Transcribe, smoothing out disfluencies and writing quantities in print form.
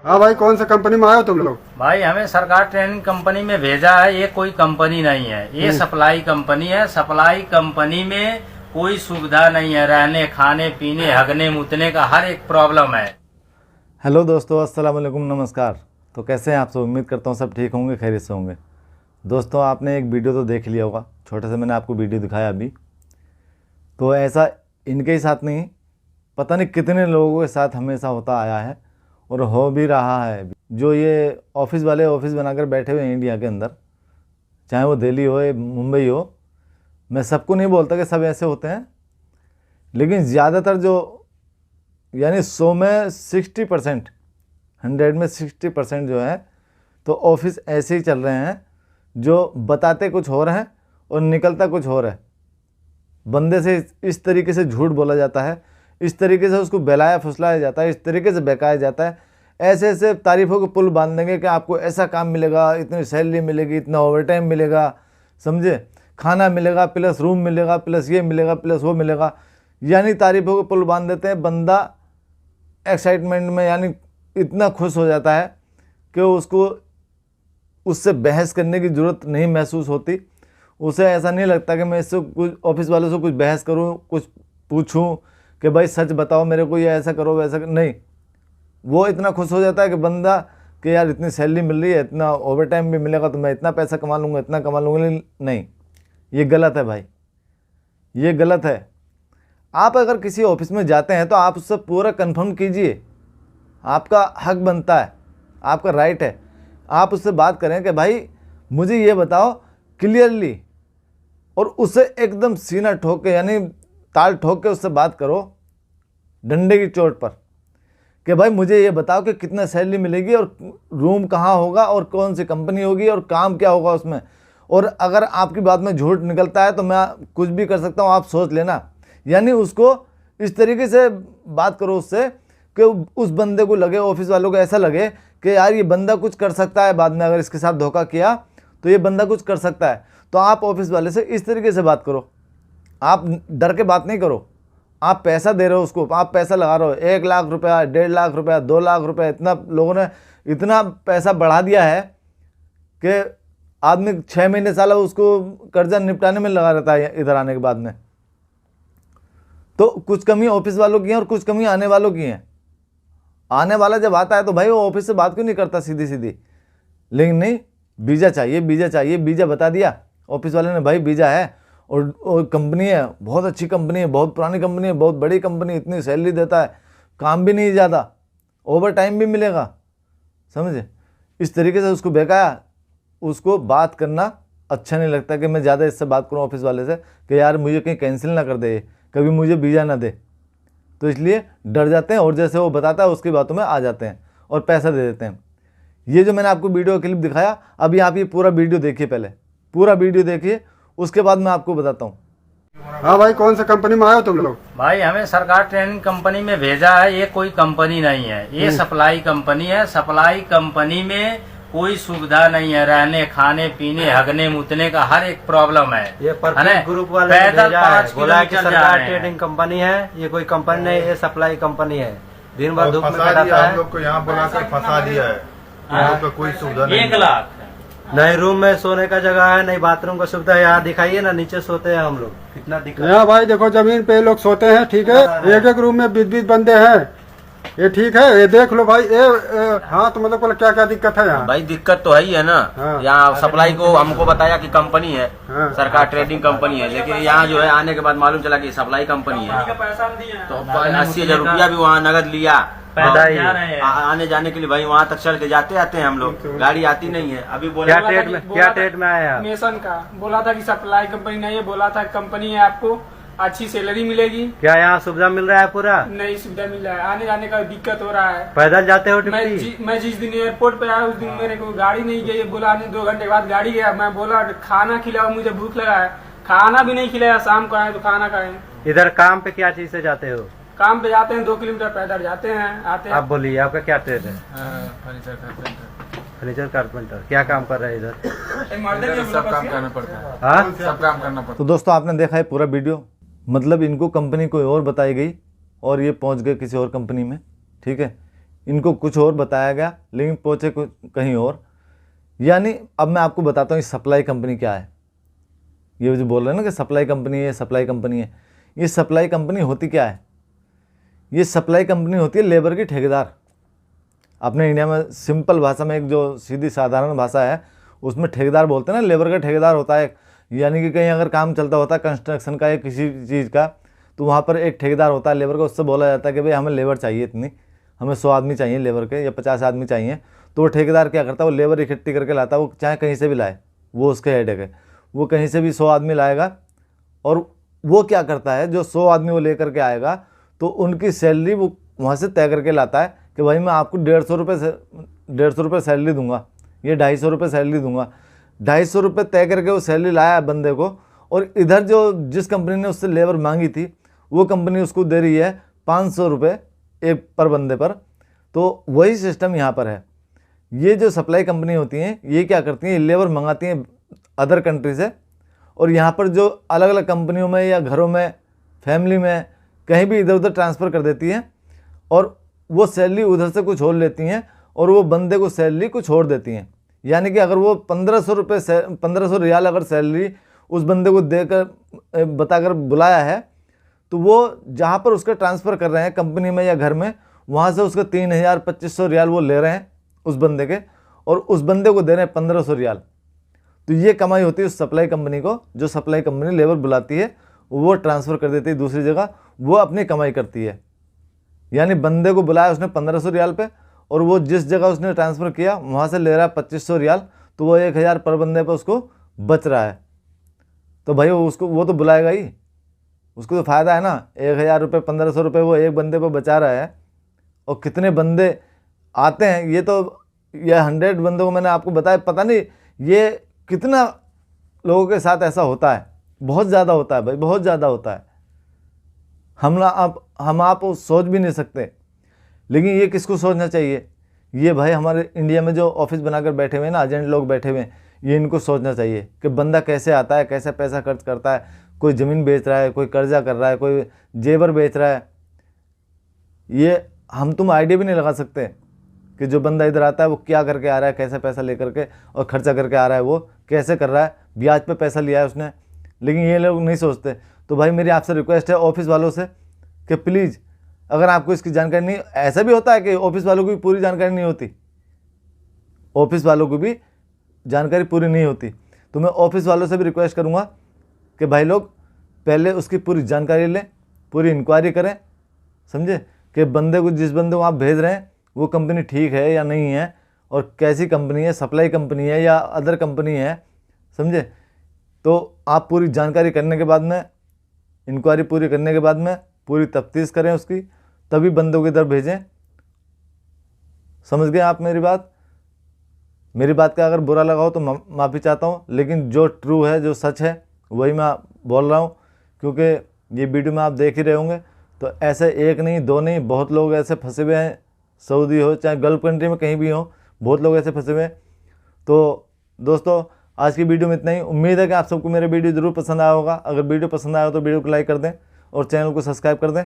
हाँ भाई, कौन सा कंपनी में आए हो तुम लोग? भाई हमें सरकार ट्रेनिंग कंपनी में भेजा है। ये कोई कंपनी नहीं है, ये सप्लाई कंपनी है। सप्लाई कंपनी में कोई सुविधा नहीं है, रहने खाने पीने हगने मुतने का हर एक प्रॉब्लम है। हेलो दोस्तों, अस्सलाम वालेकुम, नमस्कार। तो कैसे हैं आप सब? उम्मीद करता हूँ सब ठीक होंगे, खैरियत से होंगे। दोस्तों, आपने एक वीडियो तो देख लिया होगा, छोटे से मैंने आपको वीडियो दिखाया अभी। तो ऐसा इनके ही साथ नहीं, पता नहीं कितने लोगों के साथ हमेशा होता आया है और हो भी रहा है। जो ये ऑफिस वाले ऑफिस बनाकर बैठे हुए हैं इंडिया के अंदर, चाहे वो दिल्ली हो या मुंबई हो, मैं सबको नहीं बोलता कि सब ऐसे होते हैं, लेकिन ज़्यादातर जो यानी 100 में 60%, 100 में 60% जो है तो ऑफिस ऐसे ही चल रहे हैं, जो बताते कुछ हो रहे हैं और निकलता कुछ हो रहा है। बंदे से इस तरीके से झूठ बोला जाता है, इस तरीके से उसको बहलाया फुसलाया जाता है, इस तरीके से बहकाया जाता है। ऐसे ऐसे तारीफ़ों के पुल बांध देंगे कि आपको ऐसा काम मिलेगा, इतनी सैलरी मिलेगी, इतना ओवर टाइम मिलेगा, समझे, खाना मिलेगा प्लस रूम मिलेगा प्लस ये मिलेगा प्लस वो मिलेगा। यानी तारीफ़ों के पुल बांध देते हैं। बंदा एक्साइटमेंट में यानी इतना खुश हो जाता है कि उसको उससे बहस करने की ज़रूरत नहीं महसूस होती। उसे ऐसा नहीं लगता कि मैं इससे कुछ ऑफिस वालों से कुछ बहस करूं, कुछ पूछूं कि भाई सच बताओ मेरे को, ये ऐसा करो वैसा नहीं। वो इतना खुश हो जाता है कि बंदा कि यार इतनी सैलरी मिल रही है, इतना ओवर टाइम भी मिलेगा तो मैं इतना पैसा कमा लूँगा, इतना कमा लूँगा। नहीं, ये गलत है भाई, ये गलत है। आप अगर किसी ऑफिस में जाते हैं तो आप उससे पूरा कंफर्म कीजिए, आपका हक बनता है, आपका राइट है। आप उससे बात करें कि भाई मुझे ये बताओ क्लियरली, और उससे एकदम सीना ठोक के यानी ताल ठोक के उससे बात करो डंडे की चोट पर कि भाई मुझे ये बताओ कि कितना सैलरी मिलेगी और रूम कहाँ होगा और कौन सी कंपनी होगी और काम क्या होगा उसमें। और अगर आपकी बात में झूठ निकलता है तो मैं कुछ भी कर सकता हूँ, आप सोच लेना। यानी उसको इस तरीके से बात करो उससे कि उस बंदे को लगे, ऑफिस वालों को ऐसा लगे कि यार ये बंदा कुछ कर सकता है, बाद में अगर इसके साथ धोखा किया तो ये बंदा कुछ कर सकता है। तो आप ऑफिस वाले से इस तरीके से बात करो, आप डर के बात नहीं करो। आप पैसा दे रहे हो उसको, आप पैसा लगा रहे हो, 1 लाख रुपया, 1.5 लाख रुपया, 2 लाख रुपया, इतना लोगों ने इतना पैसा बढ़ा दिया है कि आदमी 6 महीने साल उसको कर्जा निपटाने में लगा रहता है इधर आने के बाद में। तो कुछ कमी ऑफिस वालों की है और कुछ कमी आने वालों की है। आने वाला जब आता है तो भाई वो ऑफिस से बात क्यों नहीं करता सीधी सीधी, लेकिन नहीं, वीज़ा चाहिए, वीज़ा चाहिए। वीज़ा बता दिया ऑफिस वाले ने, भाई वीज़ा है और कंपनी है, बहुत अच्छी कंपनी है, बहुत पुरानी कंपनी है, बहुत बड़ी कंपनी, इतनी सैलरी देता है, काम भी नहीं ज़्यादा, ओवर टाइम भी मिलेगा, समझे। इस तरीके से उसको बेकाया। उसको बात करना अच्छा नहीं लगता कि मैं ज़्यादा इससे बात करूँ ऑफिस वाले से कि यार मुझे कहीं कैंसिल ना कर दे, कभी मुझे वीज़ा ना दे। तो इसलिए डर जाते हैं और जैसे वो बताता है उसकी बातों में आ जाते हैं और पैसा दे देते हैं। ये जो मैंने आपको वीडियो क्लिप दिखाया, अभी आप ये पूरा वीडियो देखिए, पहले पूरा वीडियो देखिए, उसके बाद मैं आपको बताता हूँ। हाँ भाई, कौन सा कंपनी में आए हो तुम लोग? भाई हमें सरकार ट्रेनिंग कंपनी में भेजा है। ये कोई कंपनी नहीं है, ये सप्लाई कंपनी है। सप्लाई कंपनी में कोई सुविधा नहीं है, रहने खाने पीने हगने मुतने का हर एक प्रॉब्लम है। ये परफेक्ट ग्रुप वाले ने पैदल भेजा 5 है, बोला कि किलोमीटर जा सरकार रहे हैं। ट्रेडिंग कंपनी है, ये कोई कंपनी नहीं, ये सप्लाई कंपनी है। दिन भर धूप में फंसा बैठाता दिया हम है, लोग को, यहाँ बुलाकर फंसा दिया है। हम लोग को कोई सुविधा नहीं 1 लाख। नहीं रूम में सोने का जगह है, नहीं बाथरूम का सुविधा है। यहाँ दिखाइए ना, नीचे सोते हैं हम लोग, कितना दिक्कत। यहाँ भाई देखो, जमीन पे लोग सोते हैं, ठीक है, एक एक रूम में 20-20 बंदे हैं, ये ठीक है, ये देख लो भाई। हाँ, तो मतलब बोला क्या क्या दिक्कत है यहाँ? भाई दिक्कत तो है ही है ना। हाँ। यहाँ सप्लाई को हमको बताया कि कंपनी है, हाँ। सरकार ट्रेडिंग कंपनी है, लेकिन यहाँ जो है आने के बाद मालूम चला कि सप्लाई कंपनी है। तो 80,000 रुपया भी वहाँ नगद लिया। पैदा जा रहे हैं। आने जाने के लिए भाई वहाँ तक चल के जाते आते हैं हम लोग, गाड़ी आती नहीं है। अभी क्या बोला ट्रेड में आए आप? मेसन का बोला था कि सप्लाई कंपनी नहीं है, बोला था कंपनी है, आपको अच्छी सैलरी मिलेगी। क्या यहाँ सुविधा मिल रहा है पूरा? नहीं सुविधा मिल रहा है, आने जाने का दिक्कत हो रहा है। पैदल जाते हो मैं ड्यूटी? मैं जिस दिन एयरपोर्ट पे आया उस दिन मेरे को गाड़ी नहीं गई, बोला 2 घंटे के बाद गाड़ी गया। मैं बोला खाना खिलाओ, मुझे भूख लगा है, खाना भी नहीं खिलाया। शाम को आए तो खाना खाए। इधर काम पे क्या चीज से जाते हो? काम पे जाते हैं, 2 किलोमीटर पैदल जाते हैं, आते हैं। आप बोलिए, आपका क्या ट्रेड है? Furniture carpenter. क्या काम कर रहे हैं इधर? सब काम करना पड़ता है। हाँ, सब काम करना पड़ता है। तो दोस्तों, आपने देखा है पूरा वीडियो। मतलब इनको कंपनी कोई और बताई गई और ये पहुंच गए किसी और कंपनी में, ठीक है। इनको कुछ और बताया गया लेकिन पहुँचे कहीं और। यानी अब मैं आपको बताता हूँ ये सप्लाई कंपनी क्या है। ये जो बोल रहे हैं ना कि सप्लाई कंपनी है, सप्लाई कंपनी है, ये सप्लाई कंपनी होती क्या है? ये सप्लाई कंपनी होती है लेबर की ठेकेदार। अपने इंडिया में सिंपल भाषा में एक जो सीधी साधारण भाषा है उसमें ठेकेदार बोलते हैं ना, लेबर का ठेकेदार होता है। यानी कि कहीं अगर काम चलता होता है कंस्ट्रक्शन का या किसी चीज़ का, तो वहाँ पर एक ठेकेदार होता है लेबर का, उससे बोला जाता है कि भाई हमें लेबर चाहिए इतनी, हमें 100 आदमी चाहिए लेबर के या 50 आदमी चाहिए। तो वो ठेकेदार क्या करता है, वो लेबर इकट्ठी करके लाता है, वो चाहे कहीं से भी लाए, वो उसके हेडेक है। वो कहीं से भी 100 आदमी लाएगा और वो क्या करता है, जो 100 आदमी वो लेकर के आएगा तो उनकी सैलरी वो वहाँ से तय करके लाता है कि भाई मैं आपको 150 रुपये सैलरी दूंगा, ये 250 रुपये सैलरी दूंगा। 250 रुपये तय करके वो सैलरी लाया है बंदे को, और इधर जो जिस कंपनी ने उससे लेबर मांगी थी वो कंपनी उसको दे रही है 500 रुपये एक पर बंदे पर। तो वही सिस्टम यहाँ पर है। ये जो सप्लाई कंपनी होती हैं ये क्या करती हैं, लेबर मंगाती हैं अदर कंट्री से, और यहाँ पर जो अलग अलग कंपनियों में या घरों में, फैमिली में, कहीं भी इधर उधर ट्रांसफ़र कर देती हैं, और वो सैलरी उधर से कुछ और लेती हैं और वो बंदे को सैलरी कुछ और देती हैं। यानी कि अगर वो 1500 रियाल अगर सैलरी उस बंदे को देकर बताकर बुलाया है, तो वो जहाँ पर उसका ट्रांसफ़र कर रहे हैं कंपनी में या घर में, वहाँ से उसका 3000-2500 रियाल वो ले रहे हैं उस बंदे के, और उस बंदे को दे रहे हैं 1500 रियाल। तो ये कमाई होती है उस सप्लाई कंपनी को। जो सप्लाई कंपनी लेबर बुलाती है वो ट्रांसफ़र कर देती है दूसरी जगह, वो अपनी कमाई करती है। यानी बंदे को बुलाया उसने 1500 रियाल पे, और वो जिस जगह उसने ट्रांसफ़र किया वहाँ से ले रहा है 2500 रियाल, तो वो 1000 पर बंदे पर उसको बच रहा है। तो भाई वो तो बुलाएगा ही, उसको तो फ़ायदा है ना। 1000 रुपये 1500 रुपये वो एक बंदे पर बचा रहा है, और कितने बंदे आते हैं, ये तो ये 100 बंदों को मैंने आपको बताया, पता नहीं ये कितना लोगों के साथ ऐसा होता है। बहुत ज़्यादा होता है भाई, बहुत ज़्यादा होता है। हम आप सोच भी नहीं सकते। लेकिन ये किसको सोचना चाहिए, ये भाई हमारे इंडिया में जो ऑफिस बनाकर बैठे हुए हैं ना, एजेंट लोग बैठे हुए हैं, ये इनको सोचना चाहिए कि बंदा कैसे आता है, कैसे पैसा खर्च करता है। कोई ज़मीन बेच रहा है, कोई कर्जा कर रहा है, कोई जेवर बेच रहा है। ये हम तुम आइडिया भी नहीं लगा सकते कि जो बंदा इधर आता है वो क्या करके आ रहा है, कैसे पैसा लेकर के और खर्चा करके आ रहा है, वो कैसे कर रहा है, ब्याज पे पैसा लिया है उसने। लेकिन ये लोग नहीं सोचते। तो भाई मेरी आपसे रिक्वेस्ट है ऑफिस वालों से कि प्लीज़, अगर आपको इसकी जानकारी नहीं, ऐसा भी होता है कि ऑफिस वालों को भी पूरी जानकारी नहीं होती, ऑफिस वालों को भी जानकारी पूरी नहीं होती। तो मैं ऑफिस वालों से भी रिक्वेस्ट करूँगा कि भाई लोग पहले उसकी पूरी जानकारी लें, पूरी इंक्वायरी करें, समझे, कि बंदे को, जिस बंदे को आप भेज रहे हैं वो कंपनी ठीक है या नहीं है, और कैसी कंपनी है, सप्लाई कंपनी है या अदर कंपनी है, समझे। तो आप पूरी जानकारी करने के बाद में, इंक्वायरी पूरी करने के बाद में पूरी तफ्तीश करें उसकी, तभी बंदों को इधर भेजें। समझ गए आप मेरी बात? मेरी बात का अगर बुरा लगा हो तो माफ़ी चाहता हूँ, लेकिन जो ट्रू है, जो सच है, वही मैं बोल रहा हूँ। क्योंकि ये वीडियो में आप देख ही रहे होंगे, तो ऐसे एक नहीं, दो नहीं, बहुत लोग ऐसे फंसे हुए हैं, सऊदी हो चाहे गल्फ कंट्री में कहीं भी हो, बहुत लोग ऐसे फंसे हुए हैं। तो दोस्तों आज की वीडियो में इतना ही। उम्मीद है कि आप सबको मेरा वीडियो ज़रूर पसंद आया होगा। अगर वीडियो पसंद आया हो तो वीडियो को लाइक कर दें और चैनल को सब्सक्राइब कर दें।